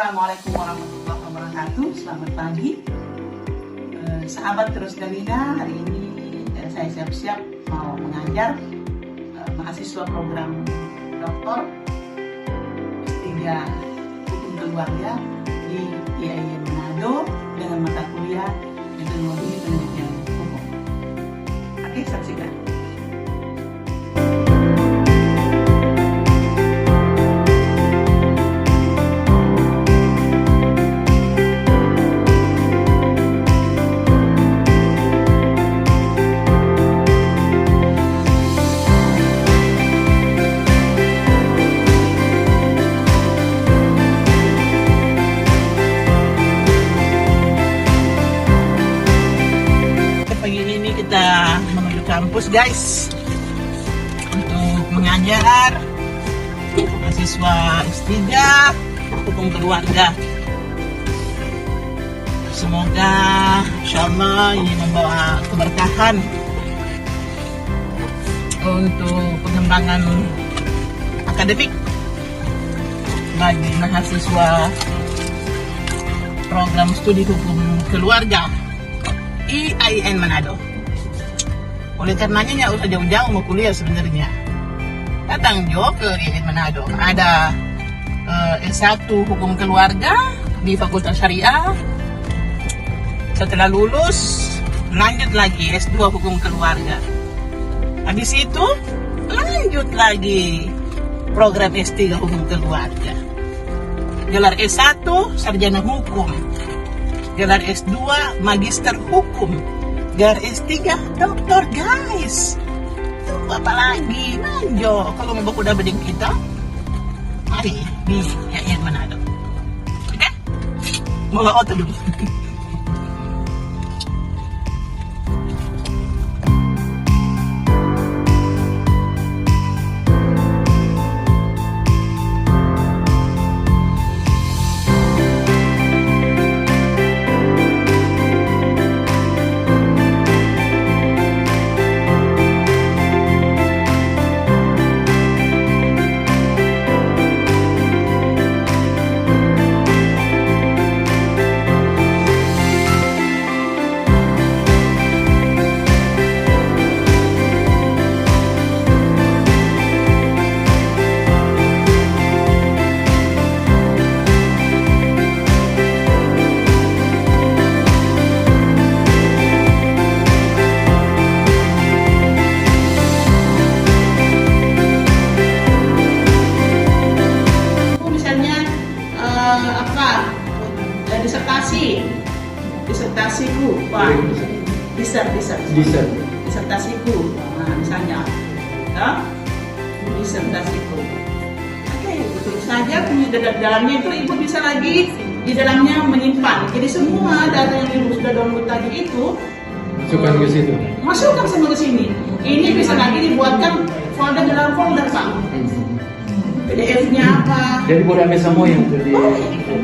Assalamualaikum warahmatullahi wabarakatuh. Selamat pagi, sahabat Terus Dalina. Hari ini saya siap-siap mau mengajar mahasiswa program doktor S3 Hukum Keluarga di IAIN Manado dengan mata kuliah Metodologi Penelitian Hukum. Oke, saksikan. Kita menuju kampus guys untuk mengajar mahasiswa S3 Hukum Keluarga. Semoga insyaallah ini membawa keberkahan untuk pengembangan akademik bagi mahasiswa program studi hukum keluarga IAIN Manado. Oleh karenanya nggak usah jauh-jauh mau kuliah sebenarnya. Datang jo ke IAIN Manado. Ada S1 Hukum Keluarga di Fakultas Syariah. Setelah lulus, lanjut lagi S2 Hukum Keluarga. Habis itu, lanjut lagi program S3 Hukum Keluarga. Gelar S1 Sarjana Hukum. Gelar S2 Magister Hukum. Gelar S3 doktor guys. Tunggu apa lagi? Manjo. Kalau mau udah beding kita, mari di IAIN Manado. Oke? Bawa otot dulu. Disertasiku, Pak. Disertasiku, nah, misalnya, ya, disertasiku. Oke, betul saja. Di dalamnya itu ibu bisa lagi di dalamnya menyimpan. Jadi semua data yang ibu sudah download tadi itu masukkan ke situ. Masukkan semua ke sini. Ini bisa lagi dibuatkan folder dalam folder, Pak. PDF-nya apa? Jadi boleh ambil semua yang tadi.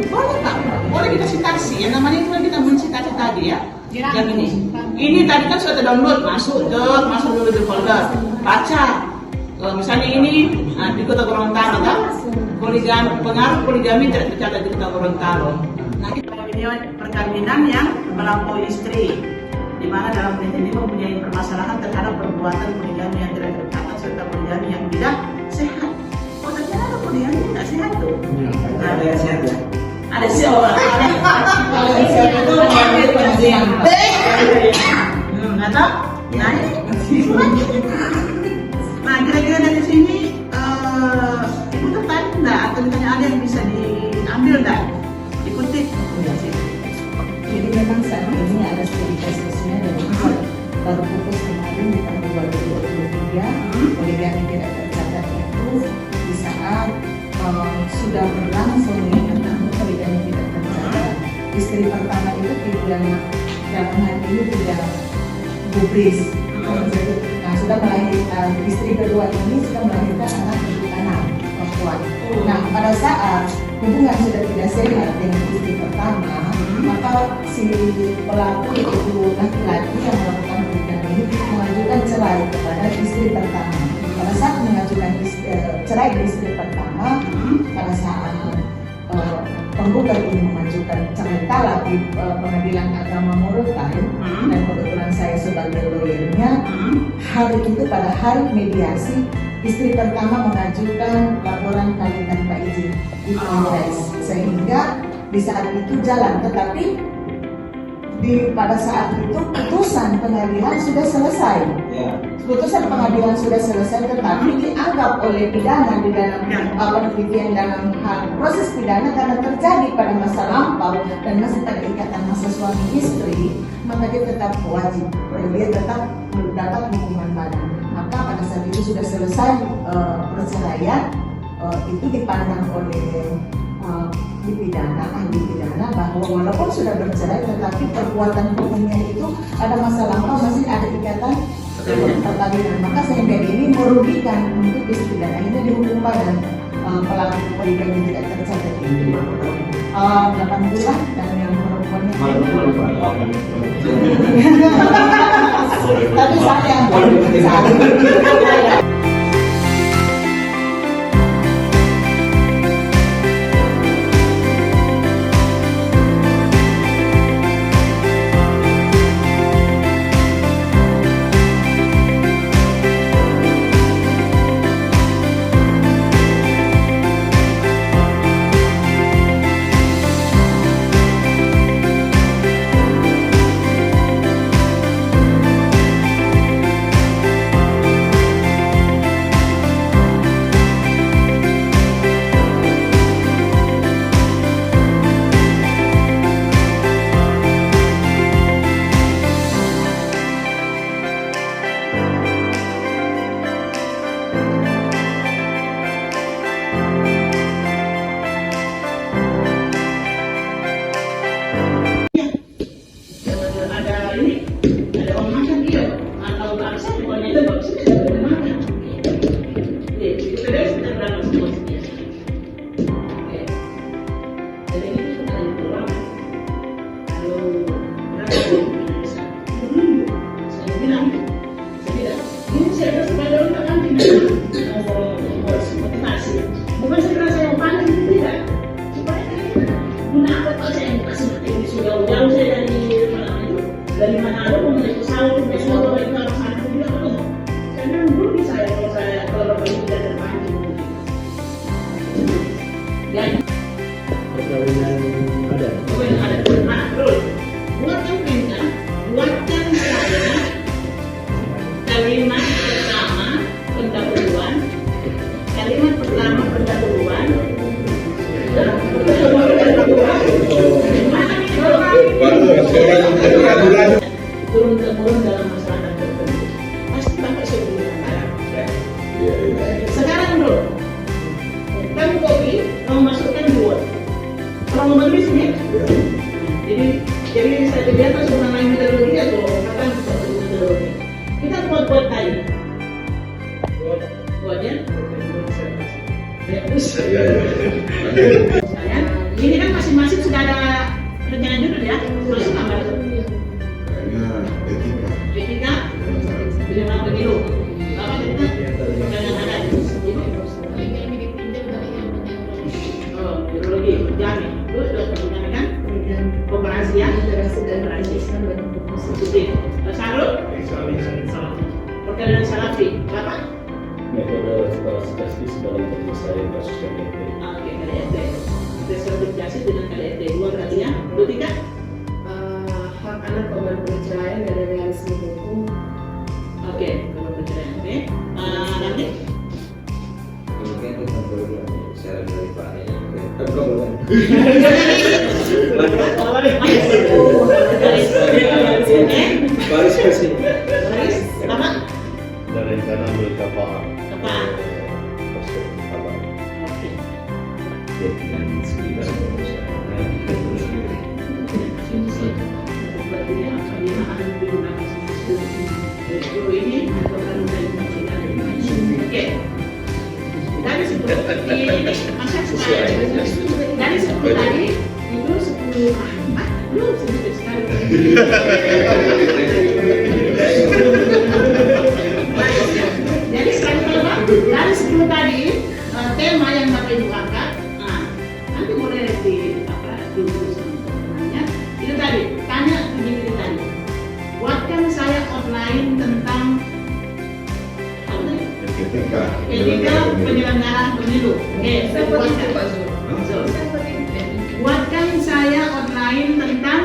Boleh Pak, boleh kita citasi. Yang namanya itu kan kita mencitasi tadi ya. Yang ini tadi kan sudah download, masuk dulu di folder, baca. Misalnya ini di Kota Gorontalo kan, pengaruh poligami tidak tercatat di Kota Gorontalo. Nah kita video perkawinan yang melampaui istri, di mana dalam penelitian ini mempunyai permasalahan terhadap perbuatan poligami yang tidak tercatat serta poligami yang tidak sehat. Poligami nggak sehat tuh? Ada yang sehat ya? Ada sehat. Kalau yang sehat itu yang nggak tahu? Nah ini. Nah kira-kira dari sini ibu tertarik nggak? Atau misalnya ada yang bisa diambil nggak? Dikutip? Jadi memang saat ini ada studi kasusnya dan baru putus kemarin di tahun 2023 poligami tidak tercatat itu di saat sudah berlangsung tentang poligami tidak tercatat. Istri pertama itu tidak dalam hal ini tidak gubris. Nah sudah melahirkan istri kedua ini sudah melahirkan anak perempuan. Nah pada saat hubungan sudah tidak sehat dengan istri pertama, maka si pelaku itu laki-laki yang melakukan poligami ini mengajukan cerai kepada istri pertama. Pada saat mengajukan cerai istri pertama, pada saat penggugat di Pengadilan Agama Morotai, dan kebetulan saya sebagai lawyernya, hari itu pada hari mediasi, istri pertama mengajukan laporan kawin tanpa izin di Kongres, sehingga di saat itu jalan, tetapi pada saat itu putusan pengadilan sudah selesai. Putusan pengadilan sudah selesai, tetapi dianggap oleh pidana di dalam penelitian dalam hal proses pidana karena terjadi pada masa lampau dan masih pada ikatan masa suami istri, maka dia tetap wajib dan dia tetap mendapat hukuman badan. Maka pada saat itu sudah selesai perceraian, itu dipandang oleh ahli pidana bahwa walaupun sudah bercerai, tetapi perbuatan hukumnya itu ada masa lampau, masih ada ikatan perkawinan, maka sehingga ini merugikan untuk istri dan akhirnya dihukum badan. Pelaku poligami tidak tercatat itu 8 bulan dan yang perempuannya tapi sayang bukan segera saya yang paling tidak supaya guna apa kalau saya yang kasih ini sudah jauh saya dari Manado mau naik pesawat ke Solo dari kalau sana aku bilang apa saya bilang dulu bisa ya kalau ini tidak terpancing dan Perkawinan adat. Terus buatkan perintah, buatkan saya kalimat pertama pendahuluan, kalimat pertama pendahuluan, turun temurun dalam masyarakat tertentu. Pasti pakai sebelum sekarang dulu, kamu kopi, kamu masukkan di Word. Kalau mau menulis nih, jadi saya lihat pas mengenai metodologi atau kapan metodologi. Kita buat tadi. Buatnya. Ini kan masing-masing sudah ada rencana judul ya. Masuk gambar itu. Etika. Bidang pemilu. Apa kita? Dengan adat. Ideologi, jamin. Terus sudah kan? Kooperasi ya. Positif. Sarul. Perkara Salafi. Bapak? Metode separasi justice dalam penyelesaian kasus KDRT. Oke, KDRT. Restoratif justice dengan KDRT. Dua berarti ya? Dua tiga? Hak anak korban perceraian dan realisme hukum. Oke, korban perceraian. Oke. Nanti? Mungkin tentang saya dari Pak Baris kasih. Baris? Nama? Dan rencana mereka paham. Apa? Perspektif apa? Oke. Dan sekitar Dari 10 tadi itu 10 belum sedikit sekali. Jadi sekali dari 10 tadi tema yang Bapak Ibu angkat, nanti boleh di apa dulu namanya lain tentang apa tadi? Etika Penyelenggaraan pemilu. Oke, saya buatkan. Buatkan saya outline tentang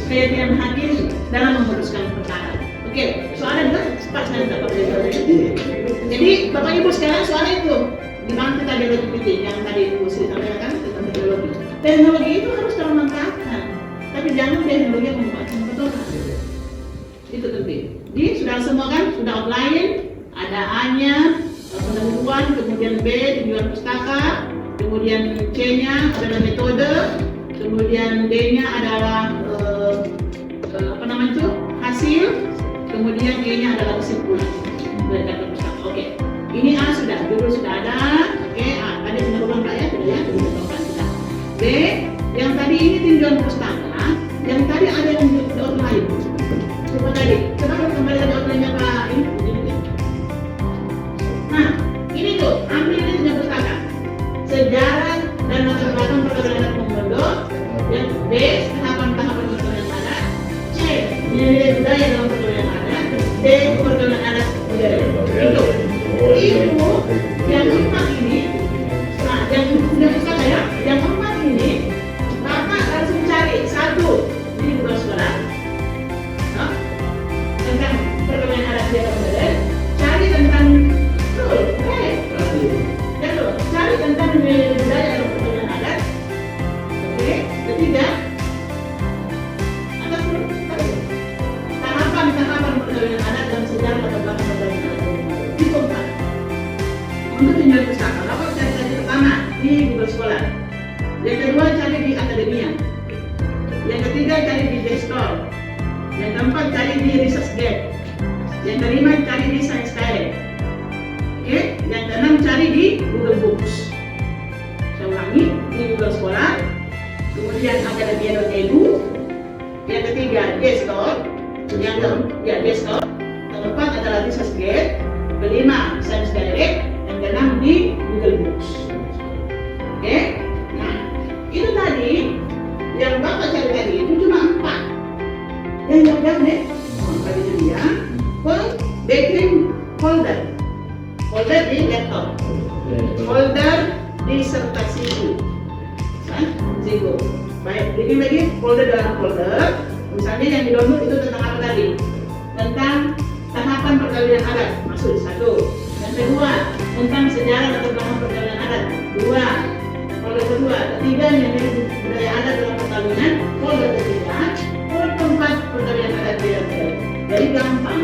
keyakinan hakim dalam memutuskan perkara. Oke, soalnya juga cepat saya dapat dari. Jadi Bapak Ibu sekalian soal itu dibantu tadi LGBT yang tadi Ibu sampaikan tentang teknologi. Teknologi itu harus termanfaatkan, tapi jangan teknologi yang membuat kebetulan. Itu penting. Jadi sudah semua kan, sudah outline, ada A-nya, pendahuluan, kemudian B, tujuan pustaka, kemudian C-nya adalah metode, kemudian D-nya adalah apa namanya itu hasil, kemudian E-nya adalah kesimpulan dari kata pustaka. Oke, ini A sudah, judul sudah ada. Oke, A tadi pendahuluan rakyat sudah ya, pendahuluan kita. B, yang tadi ini tinjauan pustaka, yang tadi ada yang di outline. Coba tadi, coba kembali tadi outline-nya Pak ini. Nah, ini tuh, ambil ini tinjauan pustaka. Sejarah dan latar belakang perkembangan pemodal. Yang B, tahapan-tahapan perkembangan adat. C, nilai budaya dalam perkembangan adat. D, perkembangan adat budaya. Itu yang keempat ini. Nah, yang sudah pustaka ya, yang keempat ini Bapak harus mencari satu di buku sekolah tentang perkembangan adat budaya modern. Cari tentang cari tentang nilai budaya dalam perkembangan adat. Oke, ketiga atas tahapan perkembangan adat dan sejarah latar belakang perkembangan adat. Di keempat untuk tinjauan pustaka, Bapak cari pertama di Google Scholar. Yang kedua cari di Akademia. Yang ketiga cari di Desktop. Yang keempat cari di ResearchGate. Yang kelima cari di Science Direct. Oke, yang keenam cari di Google Books. Saya ulangi, di Google Scholar. Kemudian Akademia.edu. Yang ketiga Desktop. Desktop. Yang keempat adalah ResearchGate. Kelima Science Direct. Yang keenam di Google Books. Oke, nah itu tadi yang Bapak cari tadi itu cuma 4. Yang jauh-jauh deh, tadi itu dia. Backing folder di laptop, folder disertasi Zigo. Baik, bikin lagi folder dalam folder. Misalnya yang di download itu tentang apa tadi? Tentang tahapan perkawinan adat, masuk di 1. Yang kedua, tentang sejarah latar belakang perkawinan adat, 2. Folder kedua. Ketiga, yang dari budaya adat dalam perkawinan, folder ketiga. Folder keempat, perkawinan adat budaya modern. Jadi gampang.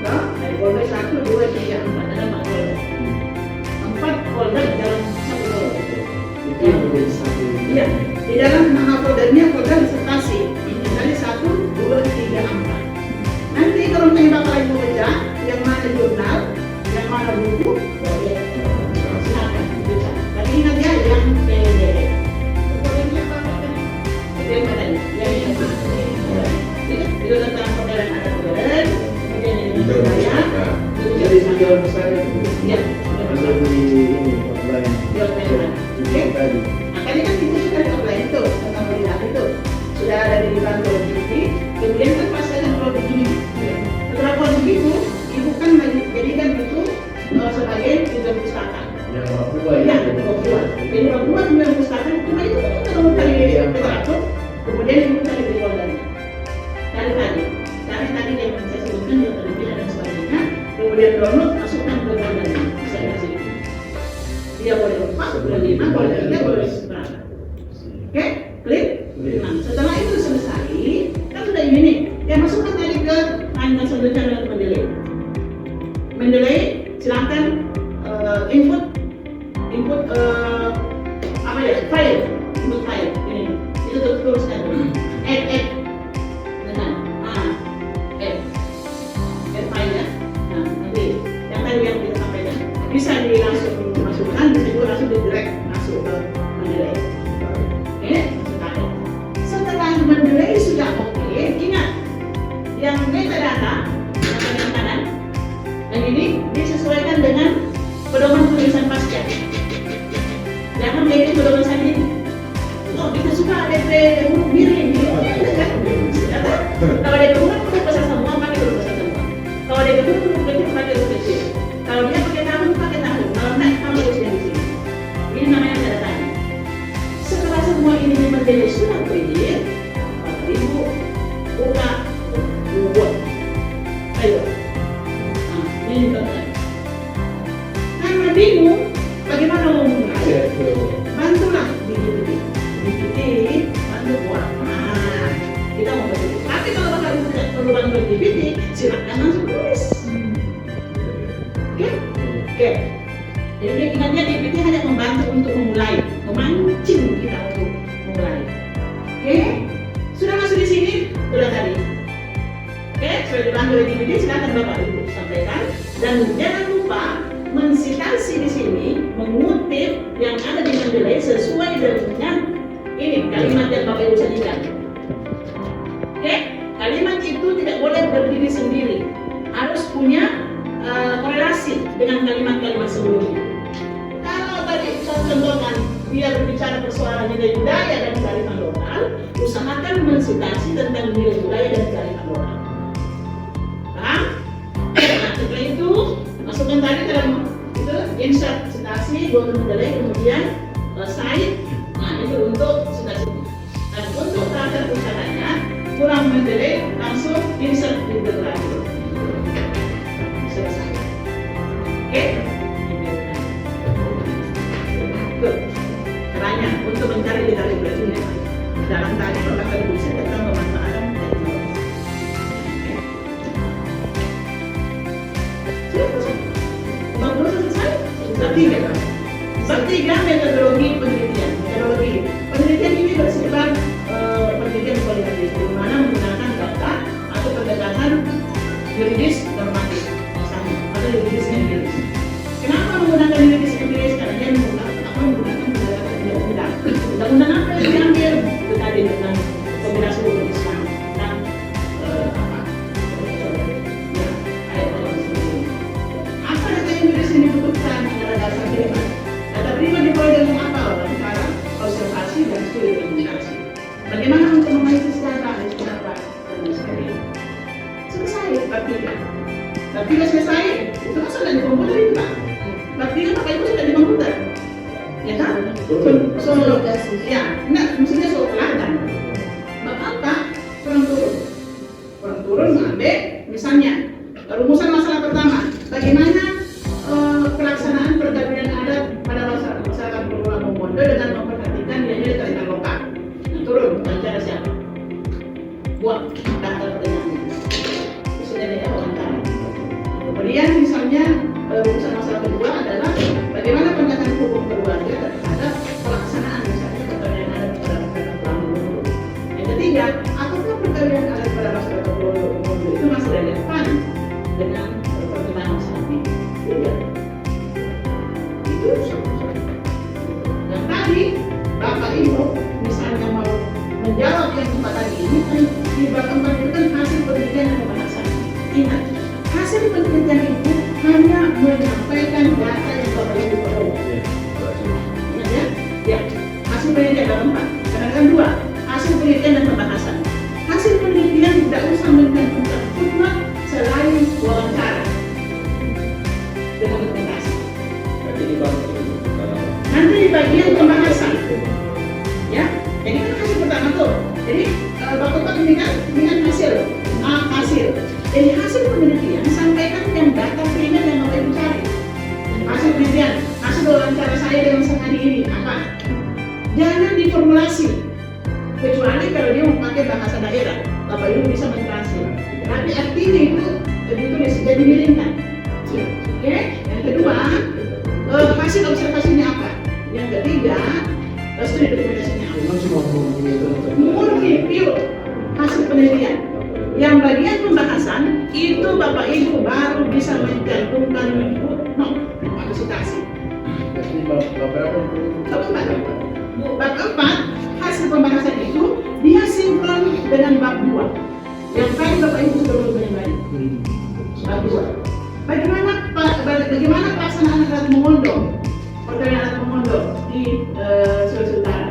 Dari folder 1, 2, 3, 4 ada 4 folder. 4 folder dalam 1 folder. Itu yang menjadi satu. Iya, di dalam nama foldernya folder disertasi. Dari 1, 2, 3, 4. Nanti kalau misalnya Bapak lagi mau baca, yang mana jurnal, yang mana buku, boleh silakan baca. Tapi ingat ya, yang PDF. Foldernya apa tadi? PDF tadi. Yang mana? Itu tentang folder yang ada folder. Jadi tinjauan pustaka itu Ya, ada di ini outline. Oke. Nah, tadi kan ibu sudah di outline itu tentang melihat itu sudah ada di bantu begini. Kemudian kan pas saya produk begini. Setelah produk begitu, ibu kan jadikan itu sebagai tinjauan pustaka. Yang Papua Ya, itu. Papua. Jadi Papua tinjauan pustaka. Cuma itu kan kita mau cari literatur. Kemudian ibu cari di foldernya. Cari tadi yang saya sebutkan yang terlebih dan sebagainya. Kemudian download, masukkan ke foldernya. Bisa kasih. Dia boleh 4, boleh 5, boleh 3, boleh berapa. Oke, klik. Nah, setelah itu selesai, kan sudah ini nih. Ya masukkan tadi ke anda selanjutnya dengan Mendeley. Silakan input apa ya, file, ini. Itu teruskan. Add dengan add file ya. Nah, nanti yang tadi yang kita sampaikan bisa langsung masukkan, bisa juga langsung direct masuk ke Mendeley. Oke, setelah Mendeley sudah oke, ingat yang metadata yang kanan, yang ini disesuaikan dengan pedoman tulisan pasca. Jangan menjadi pedoman sendiri. Oh, kita suka DP huruf miring, gitu kan? Kalau DP huruf bahasa semua, Ayo. Nah, ini contohnya. Karena bingung, bagaimana mau memulai? Ya, betul. Bantulah DPT, bantu buat. Nah, kita mau bantu. Tapi kalau Bapak Ibu tidak perlu bantu DPT, silakan langsung tulis. Oke? Oke. Jadi ingatnya DPT hanya membantu untuk memulai, memancing kita untuk memulai. Oke? Sudah masuk di sini? Sudah tadi. Oke, sudah dibantu oleh DPT, silakan Bapak Ibu sampaikan. Dan jangan lupa mensitasi di sini, mengutip yang ada di mendelai sesuai dengan ini kalimat yang Bapak Ibu sajikan. Oke, kalimat itu tidak boleh berdiri sendiri, harus punya korelasi dengan kalimat-kalimat sebelumnya. Kalau tadi saya contohkan dia berbicara persoalan nilai budaya dan kearifan lokal, usahakan mensitasi tentang nilai budaya dan kearifan lokal. Paham? Nah, setelah itu masukkan tadi dalam itu insert citasi, dua mendelai, kemudian site. Nah, itu untuk citasi. Dan untuk terakhir bicaranya kurang mendelai, langsung insert di belakang. Selesai. Oke? Good. Caranya untuk mencari detail belajarnya dalam tadi perkataan bisa tentang pemanfaatan teknologi. Bagus selesai. Bab 3 metodologi penelitian. Penelitian ini bersifat penelitian kualitatif, di mana menggunakan data atau pendekatan yuridis normatif, misalnya, atau yuridis empiris. Kenapa menggunakan yuridis empiris? Karena dia menggunakan pendekatan undang-undang. Undang-undang apa yang diambil? Itu tadi tentang kombinasi hukum Islam dan apa data empiris yang dibutuhkan adalah data prima. Data prima diperoleh dengan apa? Dengan cara observasi dan studi dokumentasi. Bagaimana untuk menganalisis data dan pendapat dan sebagainya. Selesai bab 3. Bab 3 selesai. Itu kan sudah di komputer itu Pak. Bab 3 Bapak Ibu sudah di komputer. Ya kan? So, ya, enggak, maksudnya soal teladan. Bab apa? Kurang turun mengambil misalnya rumusan masalah pertama. Bagaimana pelaksanaan perkawinan adat pada masyarakat Pulau Momondo dengan memperhatikan nilai kearifan lokal. Turun, wawancara siapa? Buat daftar pertanyaannya. Sudah ada wawancara. Kemudian misalnya urusan masalah kedua adalah bagaimana pendekatan hukum keluarga terhadap pelaksanaan misalnya perkawinan adat pada masyarakat Pulau Momondo. Yang ketiga, apakah perkawinan adat pada masyarakat Pulau Momondo itu masih relevan dengan perkembangan masyarakat ini? Tidak. Itu yang tadi Bapak Ibu misalnya mau menjawab yang empat tadi ini kan di bab 4 itu kan hasil penelitian dan pembahasan. Ingat, hasil penelitian itu hanya menyampaikan data yang Bapak Ibu perlu. Ingat ya? Ya, hasil penelitian bab 4. Kadang-kadang 2, hasil penelitian dan pembahasan. Hasil penelitian tidak usah menentukan footnote selain wawancara dengan dokumentasi. Nanti di bagian pembahasan. Ya, jadi kan hasil pertama tuh. Jadi Bapak ini kan hasil. Jadi hasil penelitian sampaikan yang data primer yang Bapak Ibu cari. Hasil penelitian, hasil wawancara saya dengan sehari ini apa? Jangan diformulasi. Kecuali kalau dia memakai bahasa daerah, Bapak Ibu bisa mentranslate. Tapi artinya itu ditulis jadi miringkan. Oke? Yang kedua, hasil observasinya apa? Yang ketiga, studi dokumentasinya apa? Mereview hasil penelitian. Yang bagian pembahasan itu Bapak Ibu baru bisa mencantumkan footnote atau citasi. Bab 4 hasil pembahasan itu dia sinkron dengan bab 2. Yang tadi Bapak Ibu sudah mengenai bab 2. Bagaimana pelaksanaan adat Momondo? Perkawinan adat Momondo di Sulawesi Utara.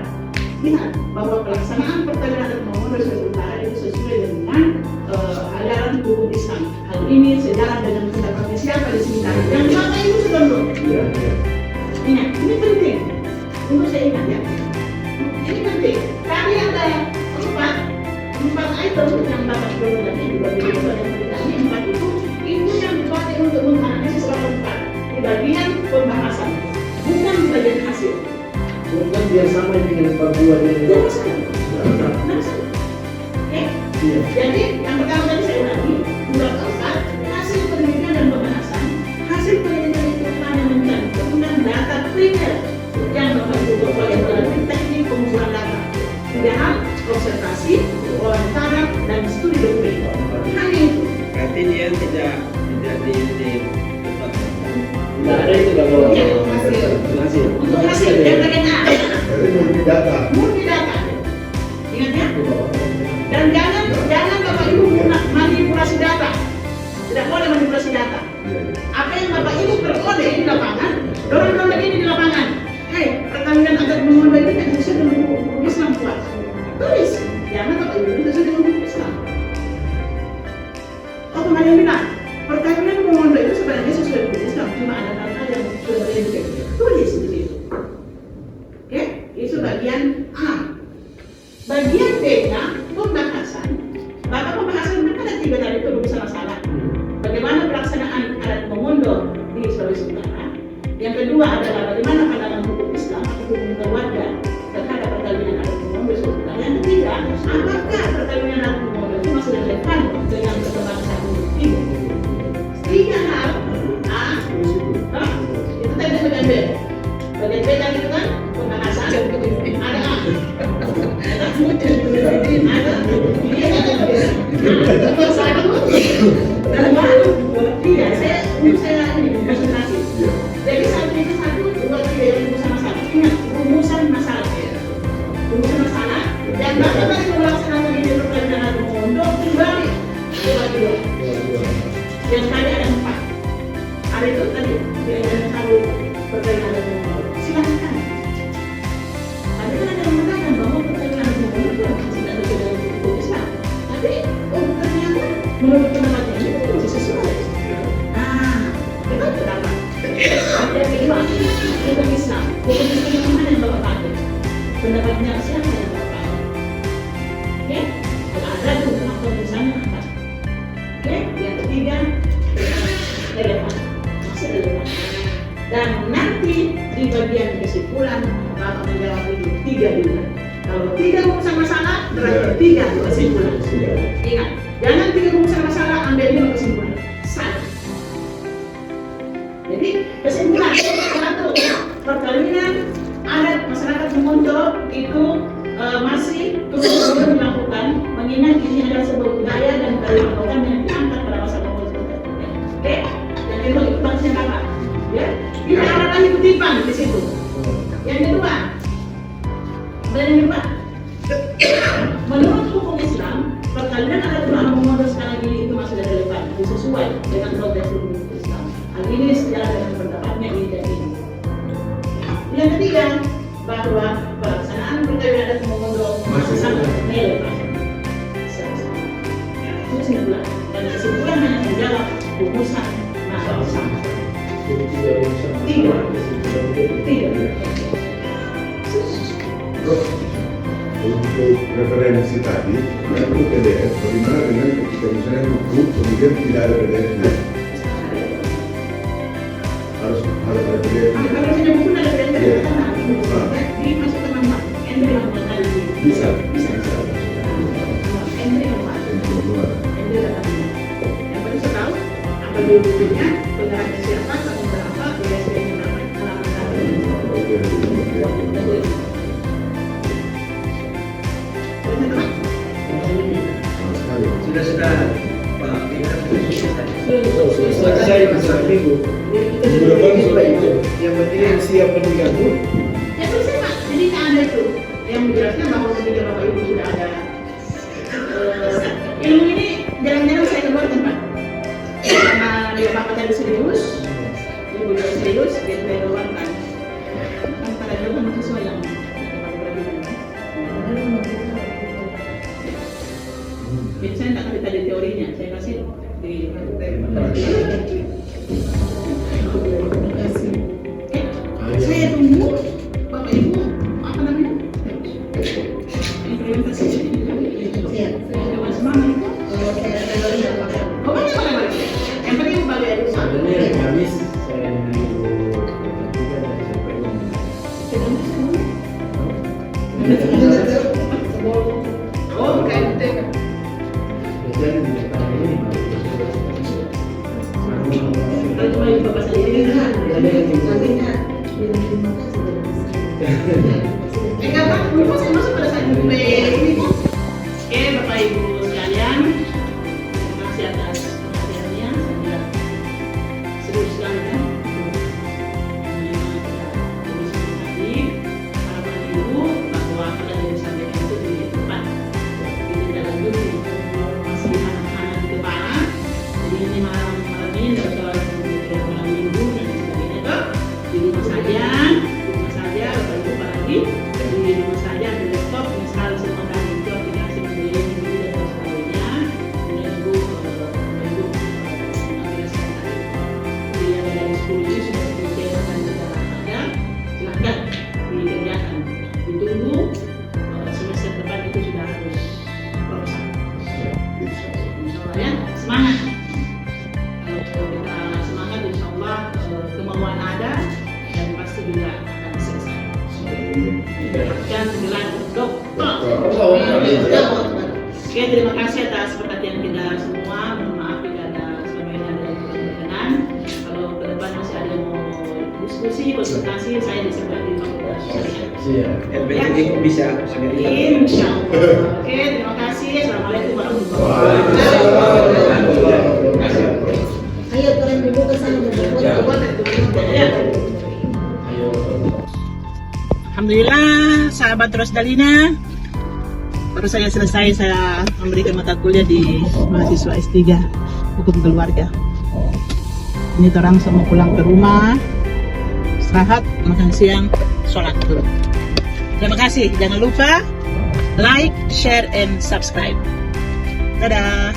Lihat bahwa pelaksanaan perkawinan adat Momondo di Sulawesi Utara itu sesuai dengan ajaran hukum Islam. Hal ini sejalan dengan pendapatnya siapa di sini tadi? Yang Bapak Ibu sudah belum? Ingat, ini penting untuk saya ingat ya. Ini penting. Tadi ada 4 item yang Bapak belum dan Ibu bagi ini 4 itu biar sama dengan Papua dan Tidak masalah. Tidak masalah. Oke? Iya. Jadi yang pertama tadi saya ulangi, menurut Ustaz, hasil penelitian dan pembahasan, hasil penelitian itu hanya mencantumkan data primer yang Bapak Ibu peroleh melalui teknik pengumpulan data, tidak hal observasi, wawancara, dan studi doktrin. Hanya itu. Berarti dia tidak di tempat. Nggak ada itu kalau Ya, hasil. hasil. Untuk hasil yang bagian A, Itu multi data. murni data. Ingat ya? Dan jangan Bapak Ibu manipulasi data. Tidak boleh manipulasi data. Apa yang Bapak Ibu peroleh di lapangan, dorong ini di lapangan. Hei, perkawinan adat mengondo itu tidak sesuai dengan hukum Islam kuat. Tulis, jangan Bapak Ibu itu sesuai dengan hukum Islam. Oh, kemarin yang bilang, perkawinan mengondo itu sebenarnya sesuai hukum Islam, cuma ada hal-hal yang sebenarnya tidak. Tulis di situ. Oke, itu bagian A. Bagian B-nya pembahasan. Bapak pembahasan mereka ada 3 tadi itu bisa masalah. Bagaimana pelaksanaan adat mengondo di Sulawesi Utara. Yang kedua adalah bagaimana pandangan hukum Islam atau hukum keluarga terhadap perkawinan adat mengondo di Sulawesi Utara. Yang ketiga, apakah perkawinan adat mengondo itu masih relevan dengan perkembangan saat ini? 3 hal. A. Itu tadi bagian B. Bagian B tadi itu kan pembahasan. Ada A. Jadi satu itu 1, 2, 3 yang rumusan masalah. Ingat, rumusan masalah. Rumusan masalah. Dan bahkan dari melaksanakan ini perkawinan mengondo kembali dibagi 2. Yang tadi ada 4. Ada itu tadi yang satu perkawinan mengondo. Silakan. Tapi kan ada yang mengatakan bahwa perkawinan mengondo itu tidak sesuai dengan hukum Islam. Tapi ternyata menurut pendapatnya ini masih sesuai. Nah, kita berapa? Yang kedua, hukum Islam. Hukum Islam yang mana yang Bapak pakai? Pendapatnya siapa yang Bapak pakai? Oke? Kalau ada itu faktor misalnya apa? Oke? Yang ketiga, relevan. Masih relevan. Dan nanti di bagian kesimpulan Bapak menjawab itu 3 juga. Kalau 3 rumusan masalah, berarti 3 kesimpulan. Ingat, jangan 3 rumusan masalah ambil 5 kesimpulan. Salah. Jadi kesimpulan 1, perkawinan adat masyarakat mengondo itu masih terus dilakukan mengingat ini adalah sebuah budaya dan kearifan lokal yang diangkat pada masa mengondo. Oke, yang kedua itu bangsanya apa? Ya, tidak ada lagi kutipan di situ. Yang kedua, menurut hukum Islam, perkawinan adat mengondo sekarang ini itu masih relevan, sesuai dengan progres hukum Islam. Hal ini sejalan dengan pendapatnya ini dan ini. Yang ketiga, bahwa pelaksanaan perkawinan adat mengondo masih sangat relevan. Itu kesimpulan. Dan kesimpulan hanya menjawab rumusan masalah sama. 3. Untuk referensi tadi, yang itu PDF, bagaimana dengan ketika misalnya hukum, kemudian tidak ada PDF-nya? Harus ada PDF-nya. Kalau punya buku ada PDF dimasukkan nama entry yang tadi. Bisa. Entry yang mana? Entry datang. Yang penting saya tahu apa dulu bukunya, penggarapnya siapa, tahun berapa, biasanya berapa, halaman berapa. Sudah Pak Bintang Selesai besar minggu. Minggu depan sudah itu. Yang penting siap menikah dulu. Ya selesai Pak, jadi tak ada itu yang menjelaskan bahwa ketika Bapak Ibu sudah ada ilmu ini jarang-jarang saya keluarkan Pak. Karena dia Bapak tadi serius, Ibu juga serius, dia saya keluarkan. Antara dua kan sesuai yang jadi saya tak kasih tadi teorinya, saya kasih di saya tunggu Bapak Ibu apa namanya implementasi semangat itu pokoknya mana yang penting bagi itu Sebenarnya Kamis saya sudah bisa. Enggak Pak, dulu pas masuk pada saat ini Bu. Oke, Bapak Ibu sekalian, terima kasih atas perhatiannya. Saya seru sekali kan. Tadi harapan Ibu bahwa apa yang disampaikan itu tepat. Ditindaklanjuti, masih anak-anak di kepala. Jadi ini malam ini tidak usah malam minggu dan sebagainya toh. Di rumah saja Bapak Ibu apalagi di rumah saja di laptop misal semua kali itu aplikasi menjadi ini dan sebagainya. Kemudian Ibu aplikasi tadi di yang dari sekolah ini sudah dikerjakan juga ada. Silakan dikerjakan. Ditunggu semester depan itu sudah harus proposal. Insyaallah ya, semangat. Kalau kita semangat, insya Allah kemauan ada dan pasti juga akan selesai. Dan gelar dokter. Oke, terima kasih atas perhatian kita semua. Mohon maaf bila ada sebagainya ada yang kurang berkenan. Kalau ke depan masih ada yang mau diskusi, konsultasi, saya disebar di fakultas syariah. LPTG kok bisa Insya Allah. Oke, terima kasih. Assalamualaikum warahmatullahi wabarakatuh. Ayo turun dulu ke sana berbuat. Alhamdulillah, sahabat Rosdalina, baru saya selesai saya memberikan mata kuliah di mahasiswa S3 Hukum Keluarga. Ini orang semua pulang ke rumah, istirahat, makan siang, sholat dulu. Terima kasih, jangan lupa like, share, and subscribe. Dadah.